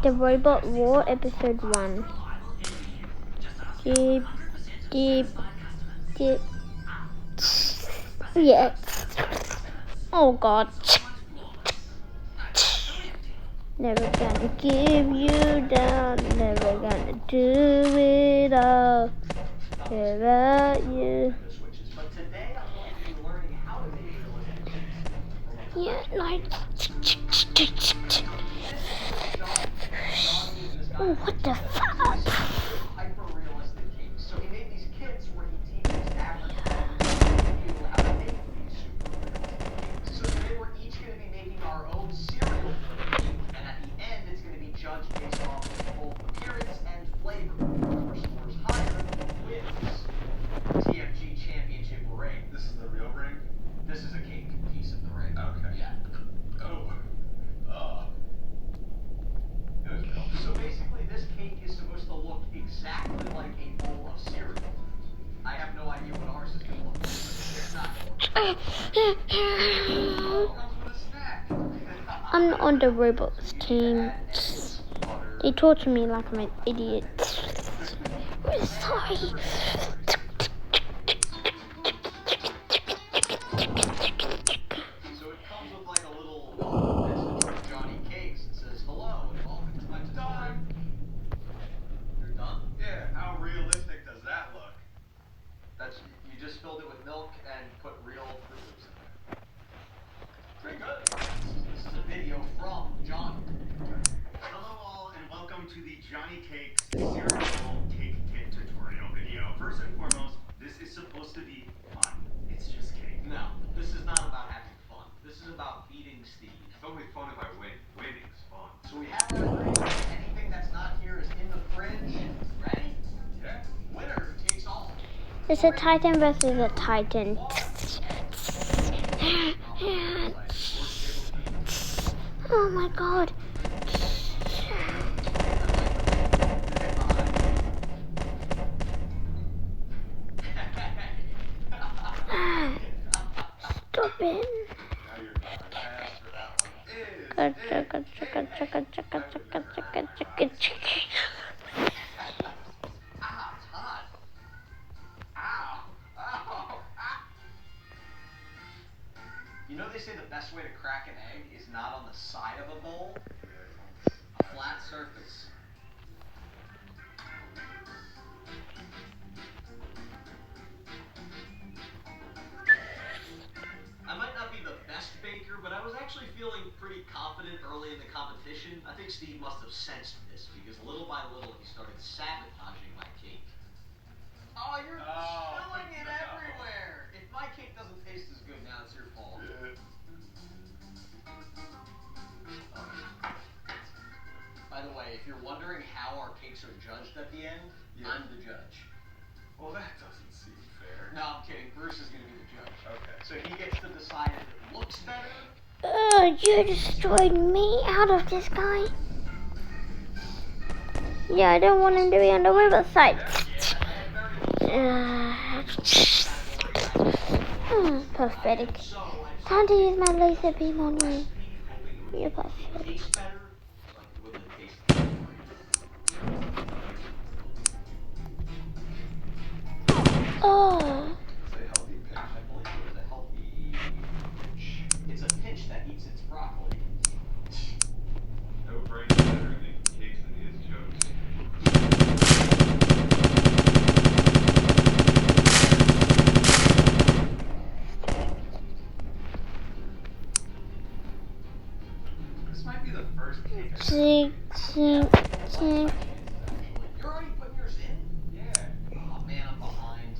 The Robot War, Episode 1. Deep, deep, deep. Yeah. Oh God. Never gonna give you down. Never gonna do it all without you. Yeah, like. Oh, what the fuck? So he made these kits where he teaches average people how to make these super realistic cakes. So today we're each going to be making our own cereal for the cake, and at the end it's going to be judged based off of both appearance and flavor. Whoever scores higher wins the TFG Championship ring. This is the real ring? This is a cake piece of the ring. Okay. Yeah. So basically, this cake is supposed to look exactly like a bowl of cereal. I have no idea what ours is going to look like, but it's not going to look I'm not on the robots team. They torture me like I'm an idiot. I'm sorry. So it comes with like a little message from Johnny Cakes that says hello and welcome to my tutorial. You're done? Yeah, how realistic does that look? That's you just filled it with milk and put real Fruit Loops in there. Pretty good. This is a video from Johnny. Hello all and welcome to the Johnny Cakes cereal cake kit tutorial video. First and foremost, this is supposed to be fun. It's just cake. No, this is not about having fun. This is about beating Steve. It's only fun if I win. Winning's fun. So we have our ingredients. Anything that's not here is in the fridge. Ready? Yeah. Winner takes all. It's a Titan versus a Titan. Oh my God. Stop it. Now you're done. Pass for that one. Ah, it's hot. Ow. Ow. Ah. You know they say the best way to crack an egg is not on the side of a bowl, a flat surface. I might not be the best baker, but I was actually feeling pretty confident early in the competition. I think Steve must have sensed this because little by little he started sabotaging my cake. Oh, you're spilling it everywhere! If my cake doesn't taste as good now, it's your fault. By the way, if you're wondering how our cakes are judged at the end, I'm the judge. Well, that doesn't seem fair. No, I'm kidding. Bruce is going to be the judge. Okay. So he gets to decide if it looks better. You destroyed me out of this guy. Yeah, I don't want him to be on the website. Pathetic. Time to use my laser beam on you. You're pathetic. Tastes better. Like, will it taste Oh. It's a healthy pinch. I believe it was a healthy pinch. It's a pinch that eats its broccoli. No brain better in making cakes than he is jokes. This might be the first cake I've Ching, ching, ching. You're already putting yours in? Yeah. Oh man, I'm behind.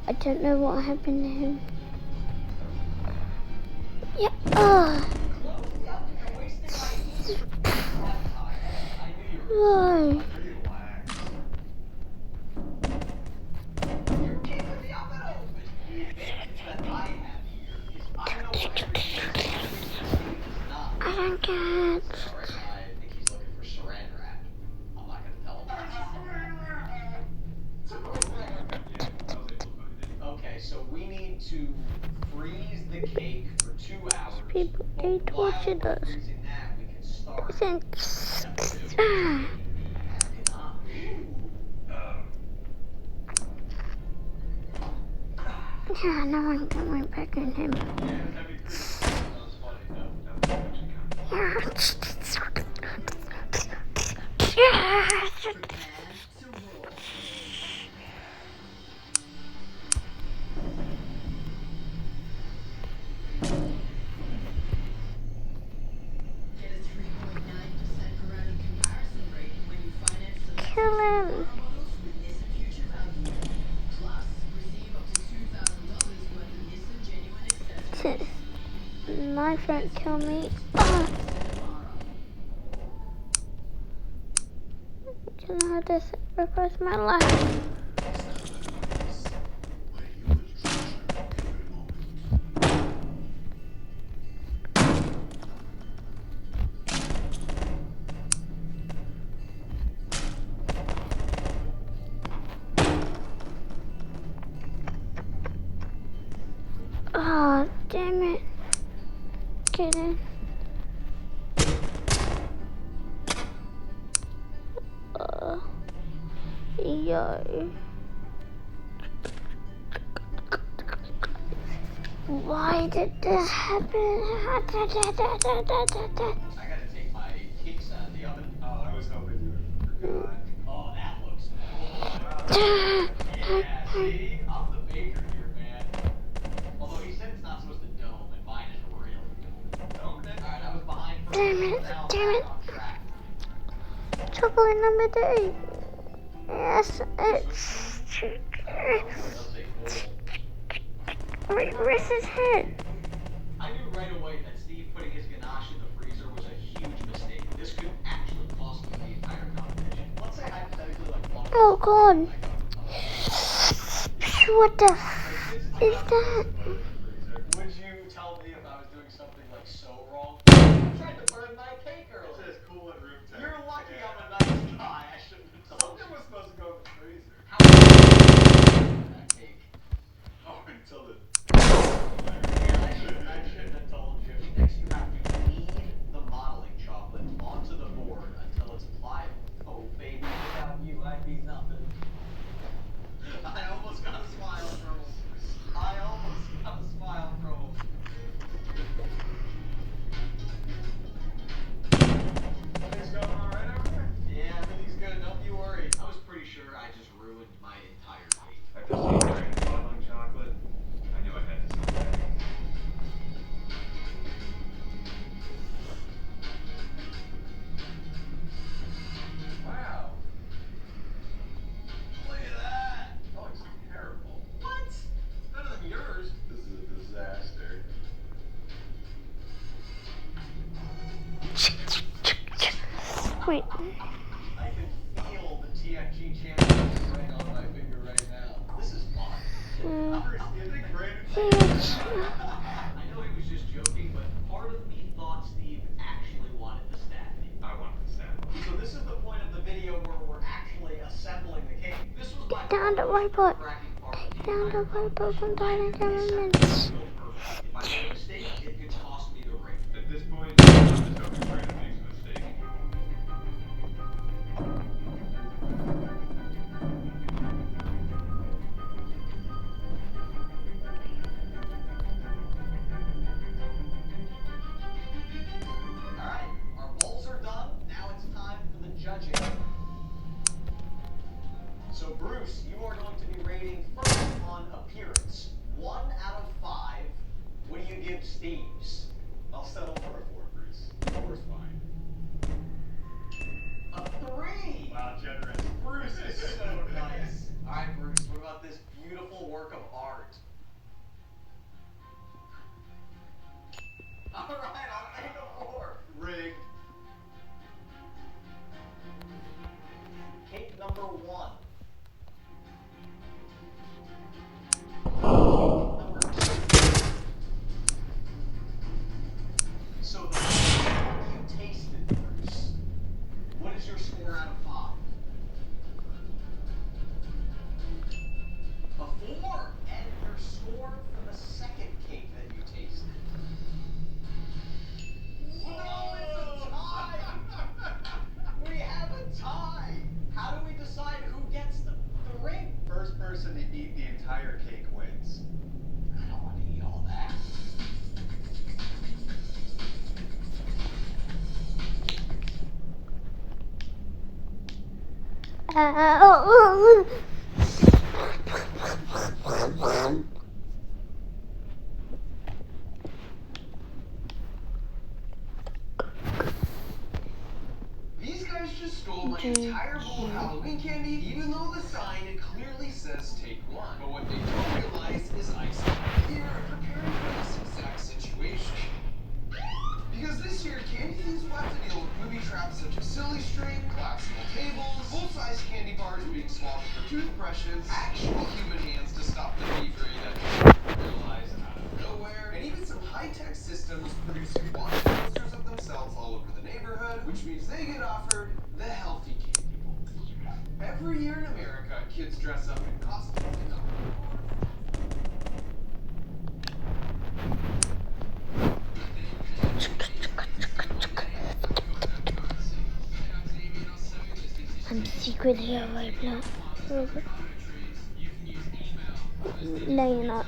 I don't know what happened to him. Yeah. Close the oven. You're wasting my heat. I knew you were. Why? relax. You're keeping the oven open. The advantage that I have here is I know what everything is. Not. I don't get. Alright, I think he's looking for saran wrap. I'm not gonna tell him. Okay, so we need to freeze the cake for 2 hours. People, they But while tortured we're us. freezing that, we can Yeah, now I'm going back in him. Kill him. My friend kill me. Oh. I don't know how to sacrifice my life. Oh, damn it. Get in. Yo. Why did this happen? I gotta take my cakes out of the oven. Oh, I was hoping you forgot. Oh, that looks cool. Yeah, see? I'm the baker here, man. Although he said it's not supposed to dome, and mine is a real dome. Alright, I was behind for Damn it, damn it. Chocolate number 3. Yes, it's... Where's his head? I knew right away that Steve putting his ganache in the freezer was a huge mistake. This could actually cost me the entire competition. Let's say hypothetically like Oh god. What the f is that? Would you tell me if I was doing something like so wrong? I tried to burn my cake earlier. It says cool and room temp. You're lucky Yeah. I'm a nice guy. I shouldn't have told Something you. was supposed to go in the freezer. How that cake? Oh, until the... I shouldn't have told you. Next, you have to knead the modeling chocolate onto the board until it's pliable. Oh, baby, without you, I'd be nothing. I almost got a smile from him. I almost got a smile from him. Things going all right over there? Yeah, everything's good. Don't you worry. I was pretty sure I just ruined my entire cake. After seeing modeling chocolate, I knew I had to stop that. Wow. Look at that. That looks terrible. What? Better than yours. This is a disaster. Wait. I can feel the TFG championship ring on my finger right now. This is fun. Bruce, do you think Brandon... Yes. I know he was just joking, but part of me thought Steve actually wanted to stab me. I wanted to stab him. So this is the point of the video where we're actually assembling the cake. This was my Down the whiteboard. cracking part of the Down the entire whiteboard from competition. Diamond I Governments. didn't perfect. If I made a mistake, it could cost me the ring. At this point, I'm just hoping Brandon makes a mistake. Alright, our bowls are done. Now it's time for the judging. So Bruce, you are going to be rating first on appearance. 1 out of 5. What do you give Steve's? I'll settle for a 4, Bruce. 4's fine. A 3! Wow, generous. Bruce is so nice. Alright, Bruce, what about this beautiful work of art? Alright, I'll take a 4. Rigged. Cake number 1. Cake number 2. So These guys just stole my entire bowl of Halloween candy, even though the sign clearly says take one. But what they don't realize is I started here preparing for this exact situation. Because this year, candy thieves will have to deal with booby traps such as silly string, collapsible tables, full-size candy bars being swapped for toothbrushes, actual human hands to stop the thievery that realize out of nowhere, and even some high-tech systems producing wanted posters of themselves all over the neighborhood, which means they get offered the healthy candy bowl. Every year in America, kids dress up in costumes to come. I'm secretly a right now. No, you're not.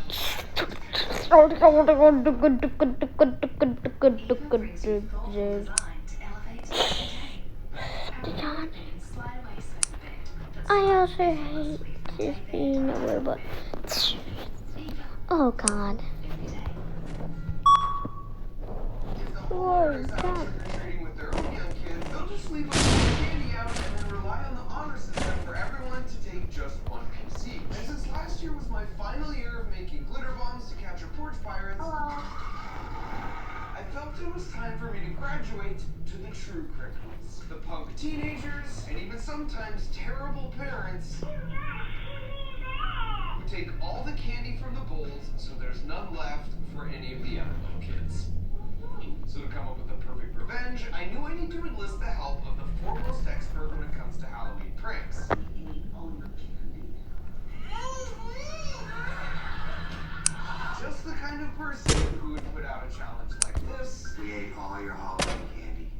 I also hate this being a robot. Oh God. Whoa, God. Trading with their own young kids, they'll just leave a little candy out and then rely on the honor system for everyone to take just one piece each. And since last year was my final year of making glitter bombs to capture porch pirates, I felt it was time for me to graduate to the true criminals. The punk teenagers, and even sometimes terrible parents, who take all the candy from the bowls so there's none left for any of the other little kids. So to come up with the perfect revenge, I knew I need to enlist the help of the foremost expert when it comes to Halloween pranks. Just the kind of person who would put out a challenge like this. We ate all your Halloween candy.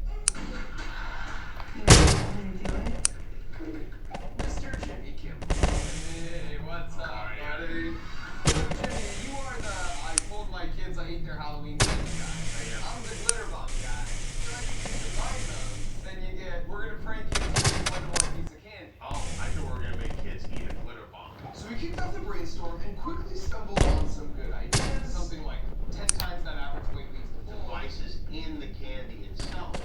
Mr. Jimmy Kimmel. Hey, what's up, buddy? Jimmy, you are the I told my kids I ate their Halloween candy guy. I'm the glitter bomb guy. So I can combine those, then you get, we're gonna prank you and one more piece of candy. Oh, I thought we were gonna make kids eat a glitter bomb. So we kicked off the brainstorm and quickly stumbled on some good ideas. Something like 10 times that average weight leads to full. Devices in the candy itself.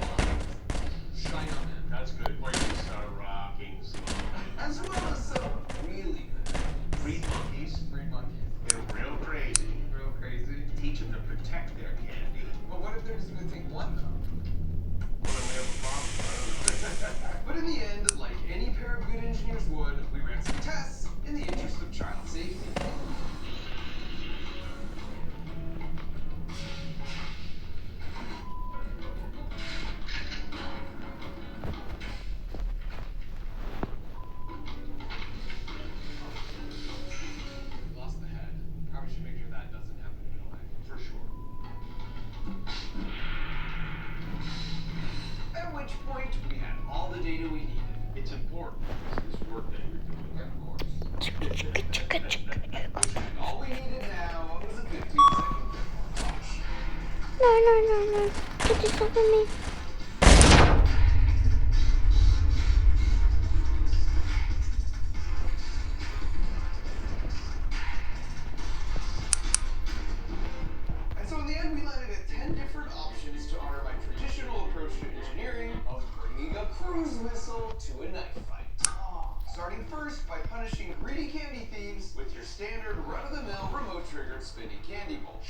Shine on them. That's good. Where you start rocking slowly. As well as some really good. Breed monkeys. Breed monkeys. They're real crazy. Real crazy. Teach them to protect their candy. But what if they're just gonna take one though? Well, then we have a problem. I don't know. But in the end, like any pair of good engineers would, we ran some tests in the interest of child safety. Lost the head. Probably should make sure that doesn't happen in real life. For sure. At which point, we had all the data we needed. It's important. This work that you're doing. Yeah, of course. And all we needed now was a 15-second montage. No. Get this off of me. And so in the end, we landed at 10 different options to honor my traditional approach to engineering of bringing a cruise missile to a knife fight. Starting first by punishing greedy candy thieves with your standard run-of-the-mill remote-triggered spinning candy bowl.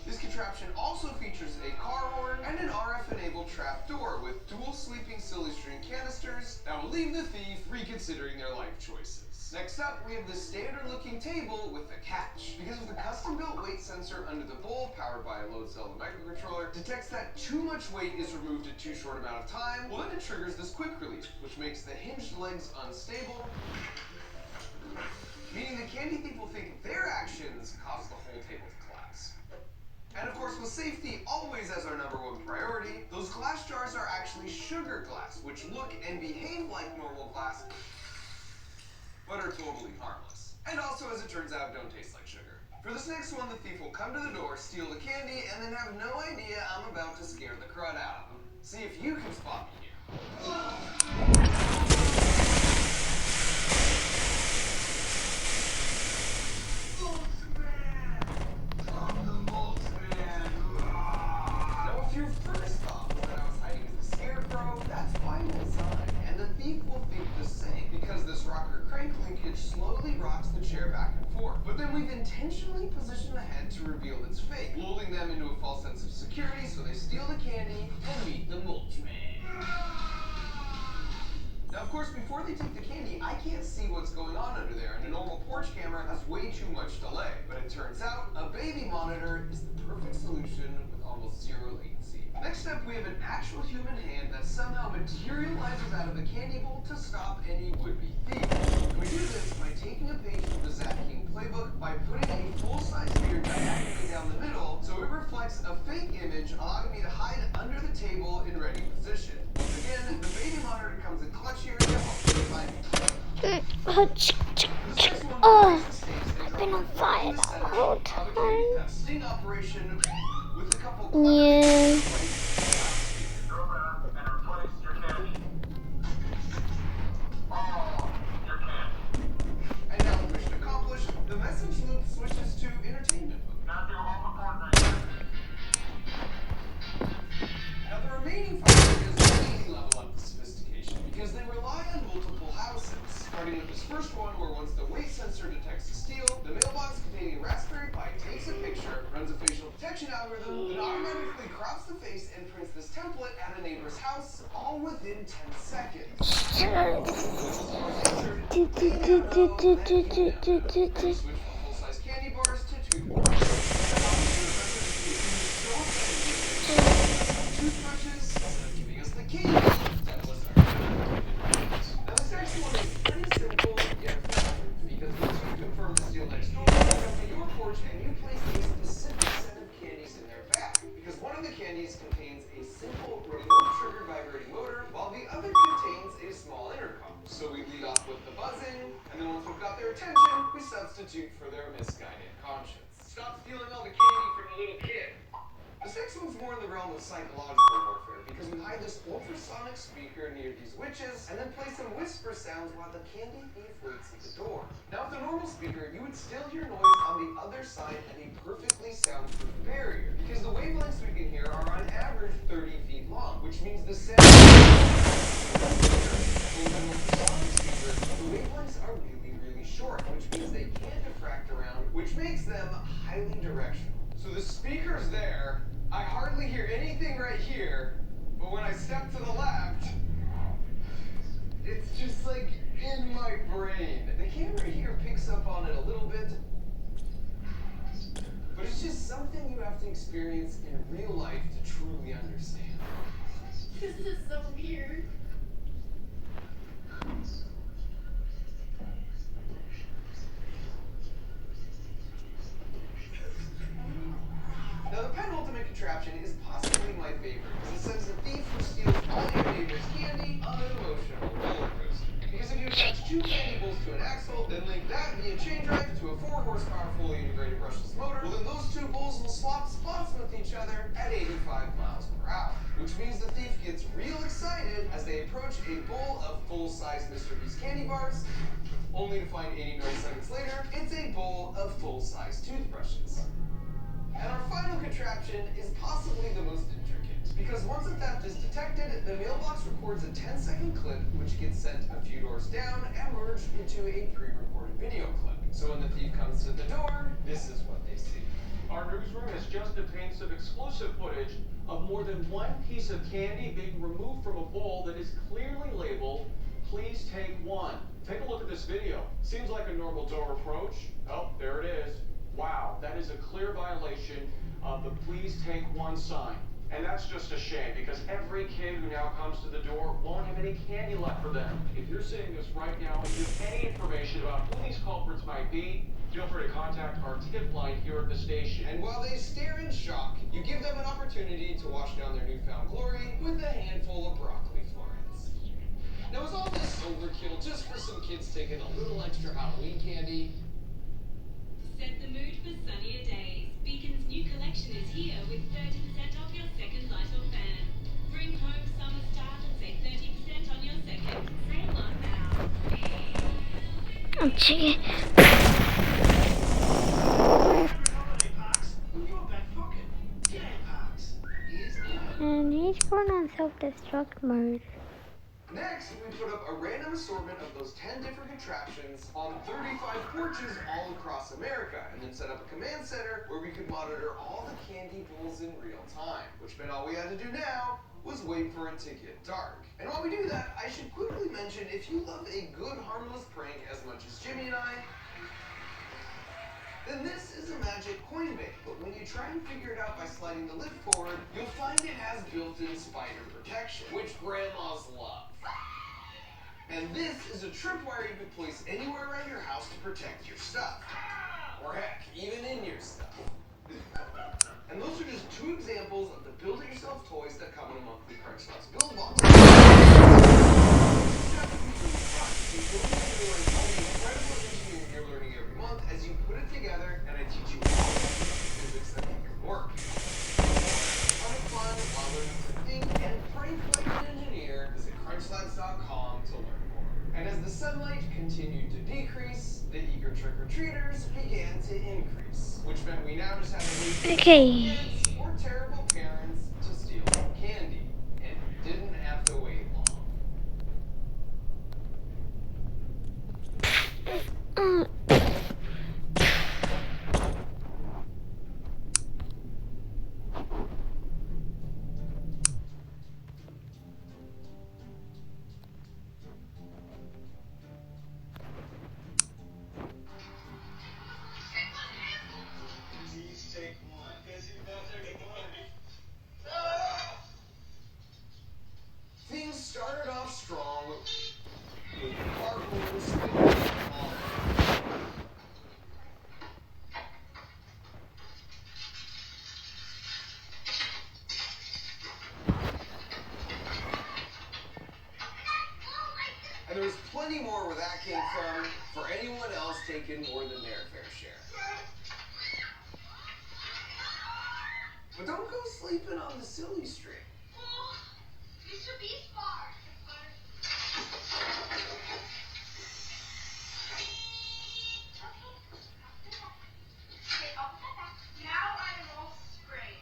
This contraption also features a car horn and an RF-enabled trap door with dual sleeping silly string canisters that will leave the thief reconsidering their life choices. Next up, we have the standard-looking table with the catch. Because of the custom-built weight sensor under the bowl, powered by a load cell and microcontroller, detects that too much weight is removed in too short amount of time, well then it triggers this quick release, which makes the hinged legs unstable, meaning the candy thief will think their actions caused the whole table to collapse. And of course, with safety always as our #1 priority, those glass jars are actually sugar glass, which look and behave like normal glass, but are totally harmless. And also, as it turns out, don't taste like sugar. For this next one, the thief will come to the door, steal the candy, and then have no idea I'm about to scare the crud out of him. See if you can spot me here. crank linkage slowly rocks the chair back and forth. But then we've intentionally positioned the head to reveal it's fake, lulling them into a false sense of security so they steal the candy and meet the mulch man. Now, of course, before they take the candy, I can't see what's going on under there, and a normal porch camera has way too much delay. But it turns out, a baby monitor is the perfect solution with almost zero latency. Next up, we have an actual human hand that somehow materializes out of the candy bowl to stop any would-be thief. And we do this by taking a page from the Zach King playbook by putting a full-size mirror diagonally down the middle so it reflects a fake image, allowing me to hide under the table in ready position. Once again, the baby monitor comes in clutch here to help me find me. Oh, I've been on fire the whole time. Sting operation with a couple Yeah. And now with mission accomplished, the message loop switches to entertainment mode. Now the remaining 5 areas are easy level up to sophistication because they rely on multiple houses. Starting with this first one where once the weight sensor detects a steal, the mailbox containing a Raspberry Pi takes a picture, runs a facial detection algorithm, then automatically crops the face and prints this template at a neighbor's house, all within 10 seconds. Switch from full-size candy bars to toothbrushes instead of giving us the candy. That was our now this next one is pretty simple yet foolproof because once you confirm the steal next door, you come to your porch and you place a specific set of candies in their bag. Because one of the candies contains a simple remote trigger vibrating motor, while the other contains a small intercom. So we lead off with the buzzing, and then once we've got their attention, we substitute for their misguided conscience. Stop stealing all the candy from the little kid. This next one's more in the realm of psychological warfare because we hide this ultrasonic speaker near these witches and then play some whisper sounds while the candy thief waits at the door. Now with a normal speaker, you would still hear noise on the other side of a perfectly soundproof barrier because the wavelengths we can hear are on average 30 feet long, which means the sound with an ultrasonic speaker, the wavelengths are really short, which means they can't diffract around, which makes them highly directional. So the speaker's there, I hardly hear anything right here, but when I step to the left, it's just like in my brain. The camera here picks up on it a little bit, but it's just something you have to experience in real life to truly understand. This is so weird. Now the penultimate contraption is possibly my favorite because it sends the thief who steals all your neighbor's candy on an emotional roller coaster. Because if you attach 2 candy bowls to an axle, then link that via chain drive to a 4 horsepower fully integrated brushless motor, well then those 2 bowls will swap spots with each other at 85 miles per hour. Which means the thief gets real excited as they approach a bowl of full-size Mr. Beast candy bars, only to find 89 seconds later, it's a bowl of full-size toothbrushes. And our final contraption is possibly the most intricate, because once a theft is detected, the mailbox records a 10-second clip which gets sent a few doors down and merged into a pre-recorded video clip. So when the thief comes to the door, this is what they see. Our newsroom has just obtained some exclusive footage of more than 1 piece of candy being removed from a bowl that is clearly labeled, "Please take 1." Take a look at this video. Seems like a normal door approach. Oh, there it is. Wow, that is a clear violation of the "Please take 1" sign. And that's just a shame because every kid who now comes to the door won't have any candy left for them. If you're seeing this right now and you have any information about who these culprits might be, feel free to contact our ticket line here at the station. And while they stare in shock, you give them an opportunity to wash down their newfound glory with a handful of broccoli florets. Now is all this overkill just for some kids taking a little extra Halloween candy? Set the mood for sunnier days. Beacon's new collection is here with 30% off your second light or fan. Bring home summer style and save 30% on your second. Sale on now. I'm chicken. And he's going on self-destruct mode. Next, we put up a random assortment of those 10 different contraptions on 35 porches all across America, and then set up a command center where we could monitor all the candy bowls in real time, which meant all we had to do now was wait for it to get dark. And while we do that, I should quickly mention, if you love a good harmless prank as much as Jimmy and I, then this is a magic coin bank. But when you try and figure it out by sliding the lid forward, you'll find it has built-in spider protection, which grandmas love. And this is a tripwire you can place anywhere around your house to protect your stuff. Or heck, even in your stuff. And those are just 2 examples of the build-it-yourself toys that come in a monthly Crunchylots build box. You're learning every month as you put it together, and I teach you all the physics that make it work. Have fun while learning to think and prank like an engineer. Visit Crunchylots.com to learn more. And as the sunlight continued to decrease, the eager trick-or-treaters began to increase, which meant we now just had to leave kids or terrible parents to steal candy, and we didn't have to wait long. Things started off strong with carpool spinning on. And there was plenty more where that came from for anyone else taking more than their fair share. But don't go sleeping on the silly string. Mr. Beast Bar. Okay, I'll put that back. Now I'm all sprayed.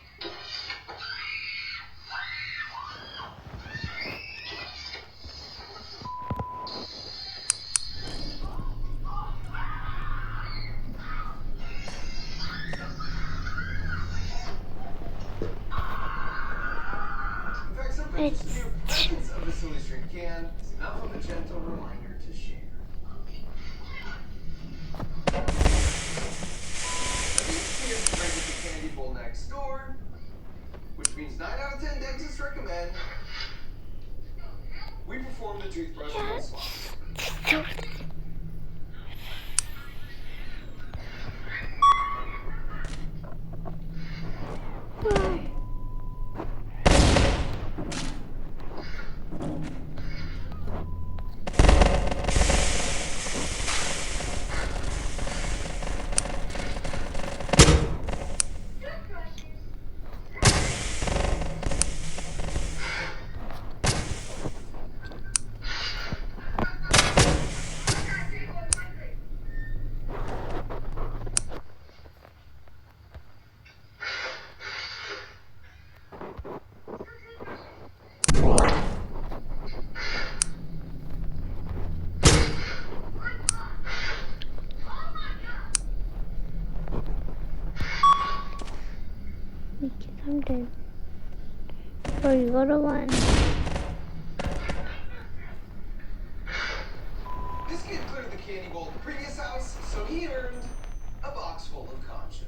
In fact, sometimes just the mere presence of a silly string can is enough of a gentle reminder to share. These kids bring the candy bowl next door, which means 9 out of 10 dentists recommend we perform the toothbrush and swap. I'm done. Or you go to 1. This kid cleared the candy bowl at the previous house, so he earned a box full of conscience.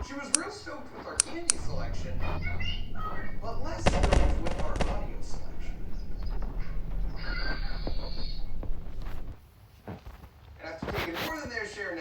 She was real stoked with our candy selection, but less so